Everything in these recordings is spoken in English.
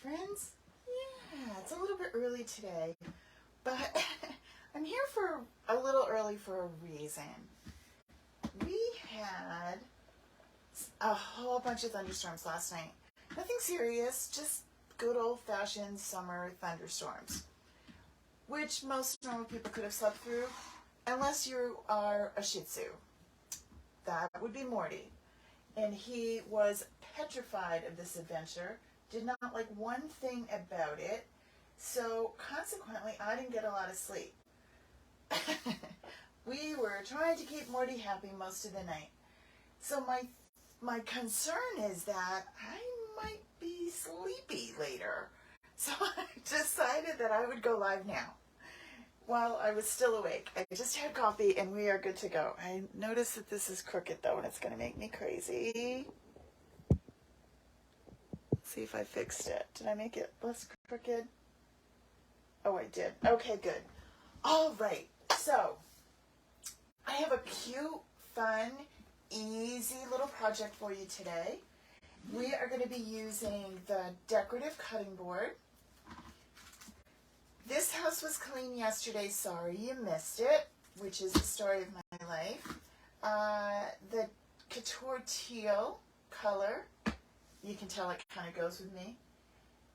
friends. Yeah, it's a little bit early today, but I'm here for a little early for a reason. We had a whole bunch of thunderstorms last night. Nothing serious, just good old-fashioned summer thunderstorms, which most normal people could have slept through, unless you are a Shih Tzu. That would be Morty. And he was petrified of this adventure, did not like one thing about it, so consequently I didn't get a lot of sleep. We were trying to keep Morty happy most of the night. So my concern is that I might be sleepy later. So I decided that I would go live now while I was still awake. I just had coffee and we are good to go. I noticed that this is crooked though and it's going to make me crazy. Let's see if I fixed it. Did I make it less crooked? Oh, I did. Okay, good. All right. So I have a cute, fun, easy little project for you today. We are going to be using the decorative cutting board. This house was clean yesterday. Sorry you missed it, which is the story of my life. The couture teal color, you can tell it kind of goes with me.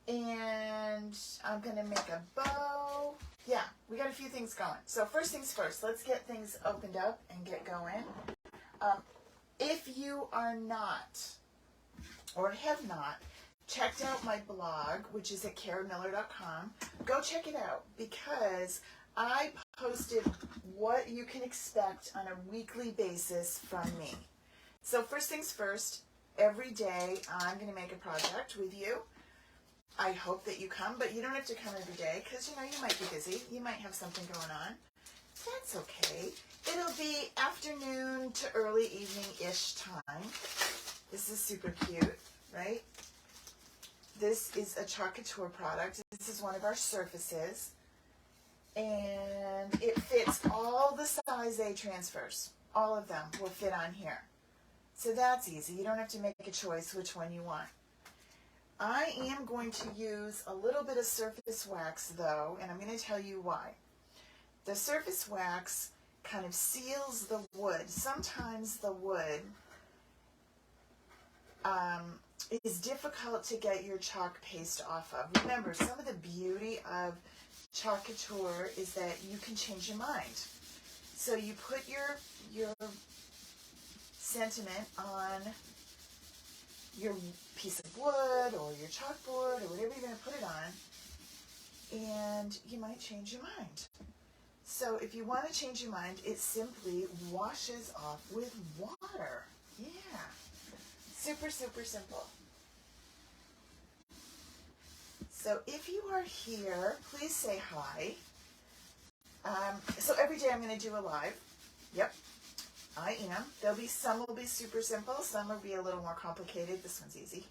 And I'm going to make a bow. Yeah, we got a few things going. So first things first, let's get things opened up and get going. If you are not, or have not, checked out my blog, which is at karamiller.com, go check it out because I posted what you can expect on a weekly basis from me. So first things first, every day I'm going to make a project with you. I hope that you come, but you don't have to come every day because, you know, you might be busy. You might have something going on. That's okay. It'll be afternoon to early evening-ish time. This is super cute, right? This is a Chalk Couture product. This is one of our surfaces. And it fits all the size A transfers. All of them will fit on here. So that's easy. You don't have to make a choice which one you want. I am going to use a little bit of surface wax though, and I'm going to tell you why. The surface wax kind of seals the wood. Sometimes the wood is difficult to get your chalk paste off of. Remember, some of the beauty of Chalk Couture is that you can change your mind. So you put your sentiment on your piece of wood or your chalkboard or whatever you're going to put it on, and you might change your mind. So if you want to change your mind, it simply washes off with water. Yeah. Super, super simple. So if you are here, please say hi. So every day I'm going to do a live. Yep, I am. There'll be some will be super simple, some will be a little more complicated. This one's easy.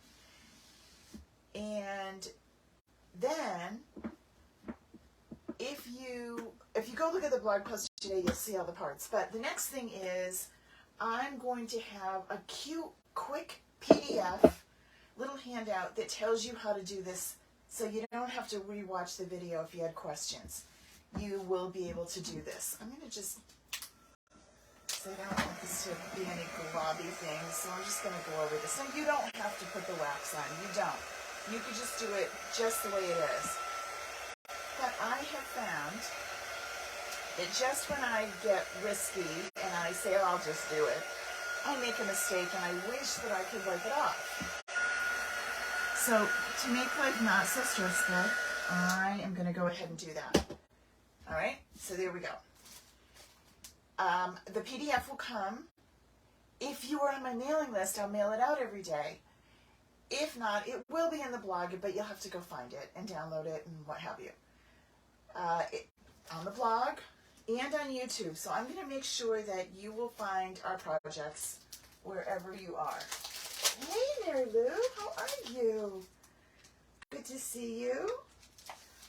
And then if you go look at the blog post today, you'll see all the parts. But the next thing is I'm going to have a cute, quick PDF little handout that tells you how to do this so you don't have to rewatch the video if you had questions. You will be able to do this. I'm going to just, so I don't want this to be any globby thing, so I'm just going to go over this. And you don't have to put the wax on. You don't. You could just do it just the way it is. But I have found that just when I get risky and I say, oh, I'll just do it, I make a mistake and I wish that I could wipe it off. So to make life not so stressful, I am going to go ahead and do that. All right, so there we go. The PDF will come. If you are on my mailing list, I'll mail it out every day. If not, it will be in the blog, but you'll have to go find it and download it and what have you. On the blog and on YouTube. So I'm going to make sure that you will find our projects wherever you are. Hey there, Lou. How are you? Good to see you.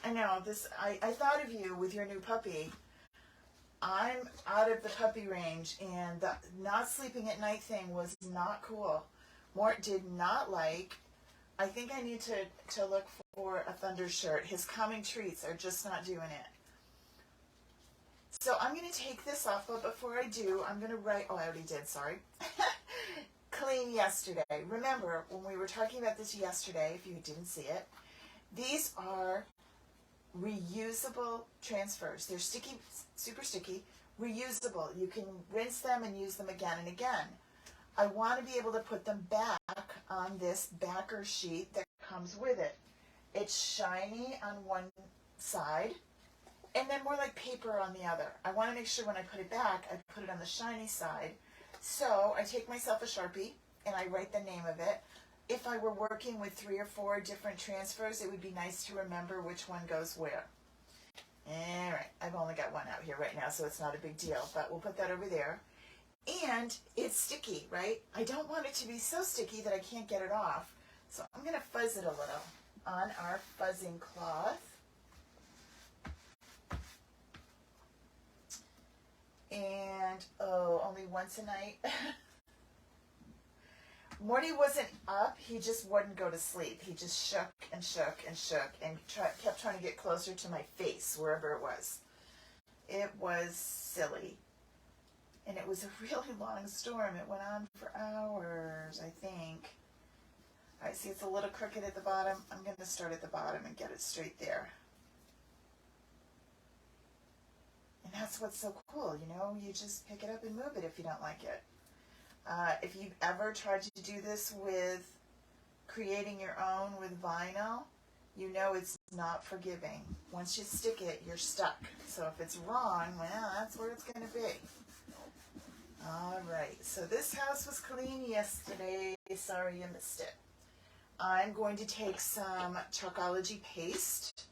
I know, I thought of you with your new puppy. I'm out of the puppy range, and the not sleeping at night thing was not cool. Mort did not like I think I need to look for a Thunder shirt. His Coming Treats are just not doing it. So I'm going to take this off, but before I do, I'm going to write, oh, I already did, sorry. Clean yesterday. Remember, when we were talking about this yesterday, if you didn't see it, these are reusable transfers. They're sticky, super sticky, reusable. You can rinse them and use them again and again. I want to be able to put them back on this backer sheet that comes with it. It's shiny on one side, and then more like paper on the other. I want to make sure when I put it back, I put it on the shiny side. So I take myself a Sharpie and I write the name of it. If I were working with 3 or 4 different transfers, it would be nice to remember which one goes where. All right, I've only got one out here right now, so it's not a big deal, but we'll put that over there. And it's sticky, right? I don't want it to be so sticky that I can't get it off. So I'm going to fuzz it a little on our fuzzing cloth. And, oh, only once a night. Morty wasn't up, he just wouldn't go to sleep. He just shook and shook and shook and kept trying to get closer to my face, wherever it was. It was silly. And it was a really long storm. It went on for hours, I think. All right, see it's a little crooked at the bottom. I'm going to start at the bottom and get it straight there. And that's what's so cool, you know? You just pick it up and move it if you don't like it. If you've ever tried to do this with creating your own with vinyl, you know it's not forgiving. Once you stick it, you're stuck. So if it's wrong, well, that's where it's going to be. All right, so this house was clean yesterday. Sorry you missed it. I'm going to take some Chalkology paste.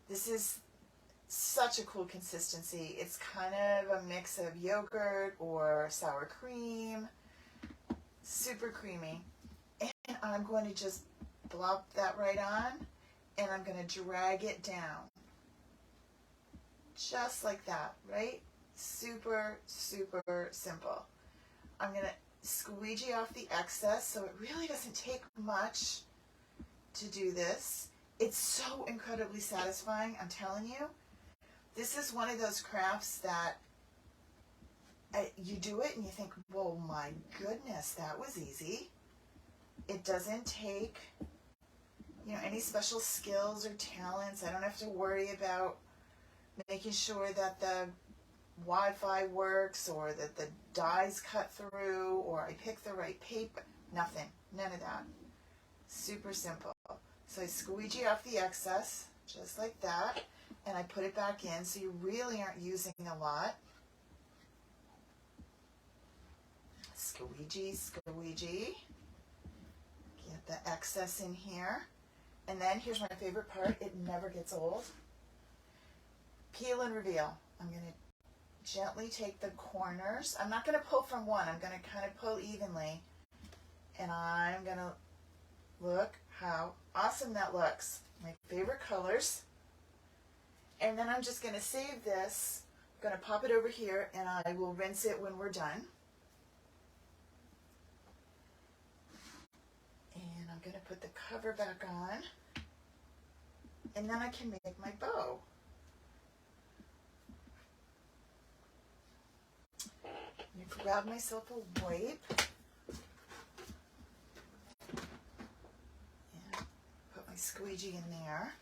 This is such a cool consistency. It's kind of a mix of yogurt or sour cream. Super creamy. And I'm going to just blop that right on, and I'm going to drag it down. Just like that, right? Super, super simple. I'm going to squeegee off the excess, so it really doesn't take much to do this. It's so incredibly satisfying, I'm telling you. This is one of those crafts that you do it and you think, whoa, my goodness, that was easy. It doesn't take, you know, any special skills or talents. I don't have to worry about making sure that the Wi-Fi works or that the dies cut through or I pick the right paper. Nothing. None of that. Super simple. So I squeegee off the excess, just like that, and I put it back in, so you really aren't using a lot. Squeegee, squeegee. Get the excess in here. And then here's my favorite part. It never gets old. Peel and reveal. I'm going to gently take the corners. I'm not going to pull from one. I'm going to kind of pull evenly. And I'm going to look how awesome that looks. My favorite colors. And then I'm just going to save this. I'm going to pop it over here and I will rinse it when we're done. And I'm going to put the cover back on. And then I can make my bow. I'm going to grab myself a wipe. And put my squeegee in there.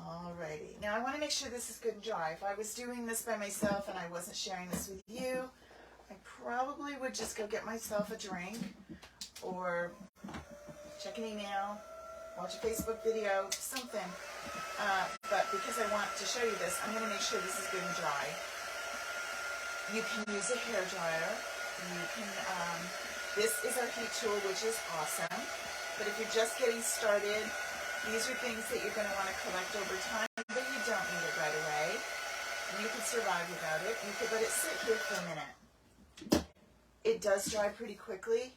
Alrighty. Now I want to make sure this is good and dry. If I was doing this by myself and I wasn't sharing this with you, I probably would just go get myself a drink or check an email, watch a Facebook video, something. But because I want to show you this, I'm going to make sure this is good and dry. You can use a hair dryer. You can, this is our heat tool, which is awesome. But if you're just getting started, these are things that you're going to want to collect over time, but you don't need it right away. You can survive without it. You could let it sit here for a minute. It does dry pretty quickly.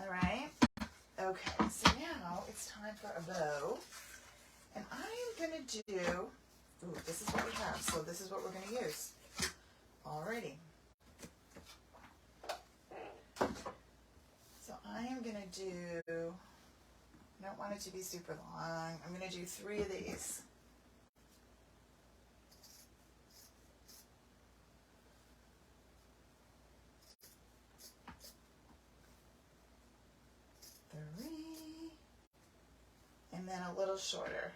All right. Okay, so now it's time for a bow. And I'm going to do, ooh, this is what we have, so this is what we're going to use. Alrighty. do, I don't want it to be super long. I'm going to do 3 of these. And then a little shorter.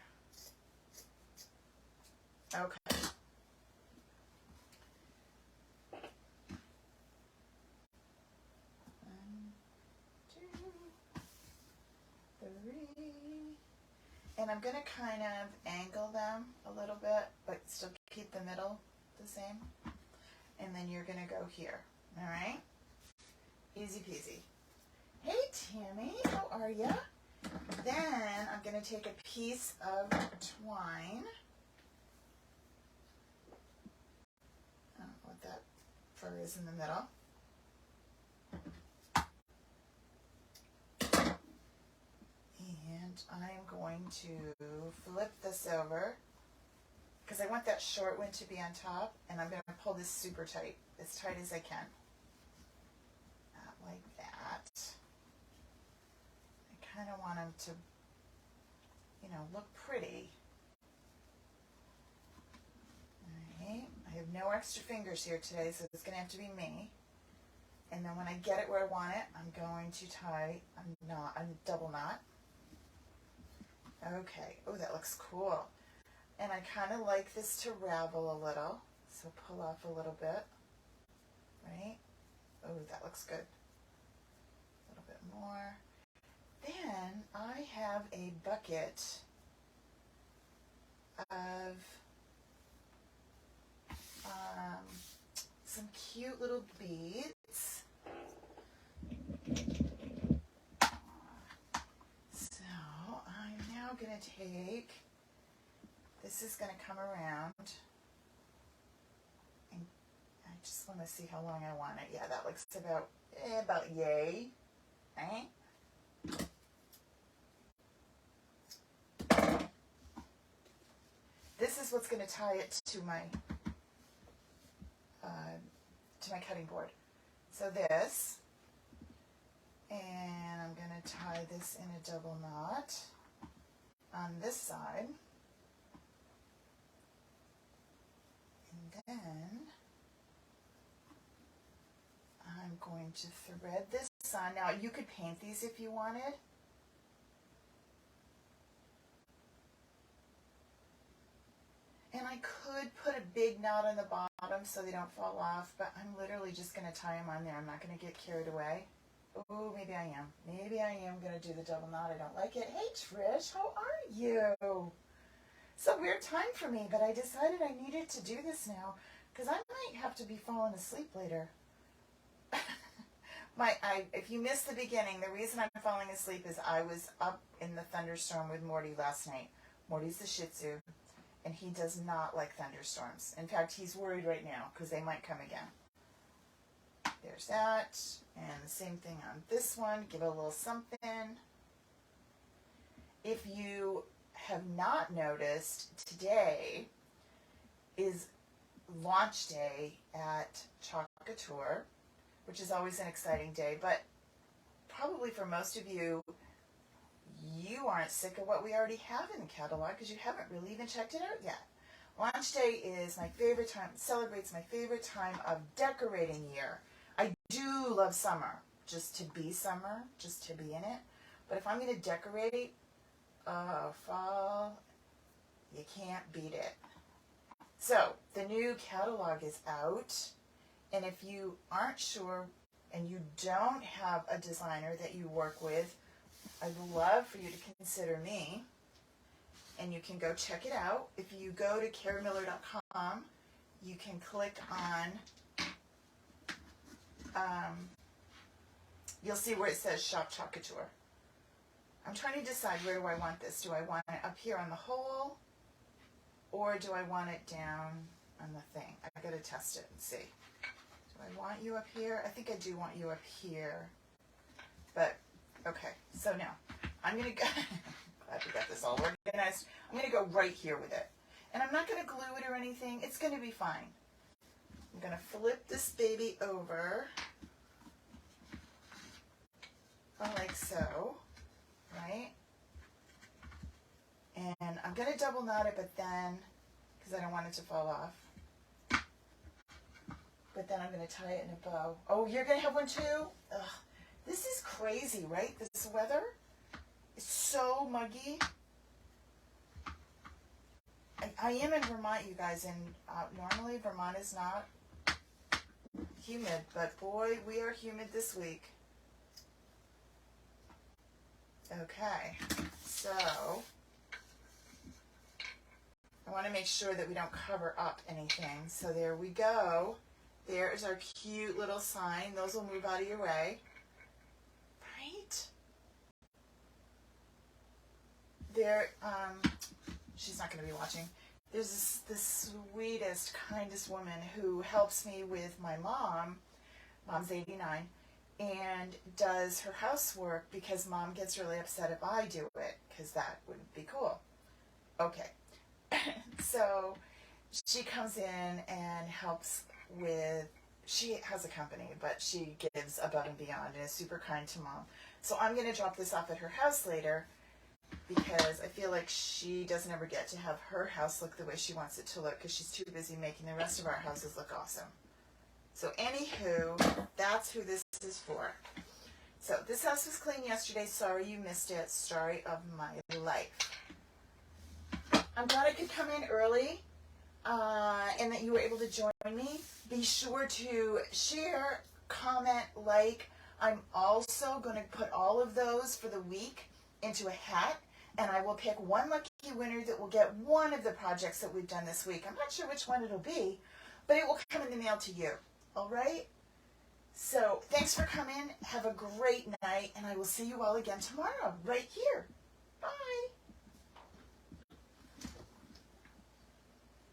Okay. 1, 2, 3. And I'm going to kind of angle them a little bit, but still keep the middle the same. And then you're going to go here. All right? Easy peasy. Hey, Tammy, how are ya? Then I'm going to take a piece of twine. I don't know what that fur is in the middle. And I'm going to flip this over because I want that short one to be on top, and I'm going to pull this super tight, as tight as I can. Not like that. I kind of want them to, you know, look pretty. All right. I have no extra fingers here today, so it's going to have to be me. And then when I get it where I want it, I'm going to tie a double knot. Okay. Oh, that looks cool. And I kind of like this to ravel a little, so pull off a little bit, right? Oh, that looks good. A little bit more. Then I have a bucket of some cute little beads. So I'm now going to take, this is going to come around, and I just want to see how long I want it. Yeah, that looks about yay, right? This is what's going to tie it to my cutting board. So this, and I'm going to tie this in a double knot on this side. And then I'm going to thread this on. Now you could paint these if you wanted. And I could put a big knot on the bottom so they don't fall off, but I'm literally just going to tie them on there. I'm not going to get carried away. Oh, maybe I am. Maybe I am going to do the double knot. I don't like it. Hey, Trish, how are you? It's a weird time for me, but I decided I needed to do this now because I might have to be falling asleep later. If you missed the beginning, the reason I'm falling asleep is I was up in the thunderstorm with Morty last night. Morty's the Shih Tzu, and he does not like thunderstorms. In fact, he's worried right now because they might come again. There's that, and the same thing on this one. Give it a little something. If you have not noticed, today is launch day at Chalk Couture, which is always an exciting day, but probably for most of you, you aren't sick of what we already have in the catalog because you haven't really even checked it out yet. Launch day is my favorite time, celebrates my favorite time of decorating year. I do love summer, just to be summer, just to be in it. But if I'm going to decorate, fall, you can't beat it. So the new catalog is out. And if you aren't sure and you don't have a designer that you work with, I'd love for you to consider me. And you can go check it out. If you go to karamiller.com, you can click on, you'll see where it says Shop Chalk Couture. I'm trying to decide, where do I want this? Do I want it up here on the hole, or do I want it down on the thing? I've got to test it and see. Do I want you up here? I think I do want you up here. But, okay, so now, I'm going to go, glad we got this all organized. I'm going to go right here with it. And I'm not going to glue it or anything. It's going to be fine. I'm going to flip this baby over. Like so, right? And I'm going to double knot it, but then, because I don't want it to fall off. But then I'm going to tie it in a bow. Oh, you're going to have one too? Ugh. This is crazy, right? This weather is so muggy. I am in Vermont, you guys, and normally Vermont is not humid, but boy, we are humid this week. Okay, so I want to make sure that we don't cover up anything. So there we go. There is our cute little sign. Those will move out of your way. Right? There, she's not going to be watching. There's this sweetest, kindest woman who helps me with my mom. Mom's 89. And does her housework because Mom gets really upset if I do it, because that wouldn't be cool. Okay. So she comes in and helps with, she has a company, but she gives above and beyond and is super kind to Mom. So I'm going to drop this off at her house later because I feel like she doesn't ever get to have her house look the way she wants it to look because she's too busy making the rest of our houses look awesome. So anywho, that's who this is for. So this house was clean yesterday. Sorry you missed it. Story of my life. I'm glad I could come in early and that you were able to join me. Be sure to share, comment, like. I'm also going to put all of those for the week into a hat, and I will pick one lucky winner that will get one of the projects that we've done this week. I'm not sure which one it'll be, but it will come in the mail to you. All right? So thanks for coming. Have a great night, and I will see you all again tomorrow right here.